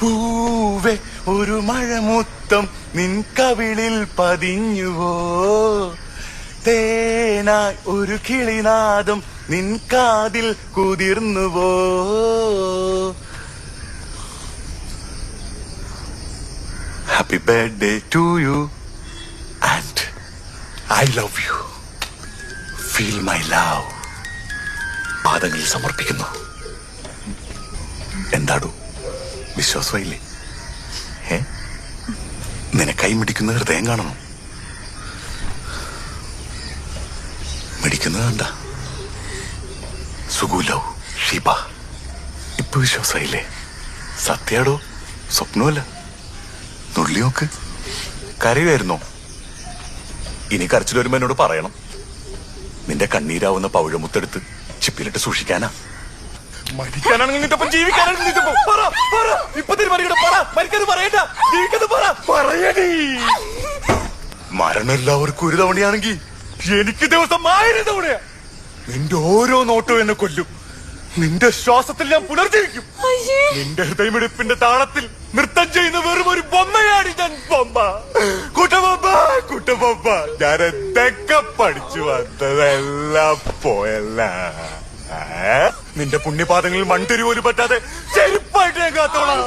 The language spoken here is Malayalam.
പൂവേ ഒരു മഴമുത്തം നിൻ കവിളിൽ പതിഞ്ഞുവോ, തേനായി ഒരു കിളിനാദം നിൻ കാതിൽ കുതിർന്നുവോ. Happy birthday to you and I love you. Feel my love. പാദങ്ങളിൽ സമർപ്പിക്കുന്നു. എന്താടൂ വിശ്വാസമായില്ലേ? നിനക്കായി മിടിക്കുന്ന ഹൃദയം കാണണം. മിടിക്കുന്നത് കണ്ട സുഗുലവ് ഷീബ. ഇപ്പൊ വിശ്വാസമായില്ലേ? സത്യാടോ, സ്വപ്നമല്ല. നുള്ളി നോക്ക്. കരയുമായിരുന്നോ? ഇനി കരച്ചിൽ വരുമ്പോ എന്നോട് പറയണം. നിന്റെ കണ്ണീരാവുന്ന പൗഴമുത്തെടുത്ത് ചിപ്പിലിട്ട് സൂക്ഷിക്കാനാ. മരിക്കാനാണെങ്കിൽ നിന്റെ ഒപ്പം ജീവിക്കാനാണെങ്കിൽ നിന്റെ ഒപ്പം. ഇപ്പൊ മരിക്കാതെ പറയണ്ട, ജീവിക്കാതെ പറയണേ. മരണം എല്ലാവർക്കും ഒരു തവണയാണെങ്കിൽ എനിക്ക് ദിവസം 1000 തവണയാ. നിന്റെ ഓരോ നോട്ടവും എന്നെ കൊല്ലും. നിന്റെ ശ്വാസത്തിൽ ഞാൻ പുനർജീവിക്കും. നിന്റെ ഹൃദയമിടിപ്പിന്റെ താളത്തിൽ നൃത്തം ചെയ്യുന്ന വെറും ഒരു ബൊമ്മയാണ് ഞാൻ. ബൊമ്മ, കുട്ടബൊമ്മ. ഞാൻ എന്തൊക്കെ പഠിച്ചു വന്നതെല്ലാം പോയല്ല. നിന്റെ പുണ്യപാദങ്ങളിൽ മൺതിരി പോലും പറ്റാതെ ചെരുപ്പായിട്ട് ഞാൻ കാത്തോളാം.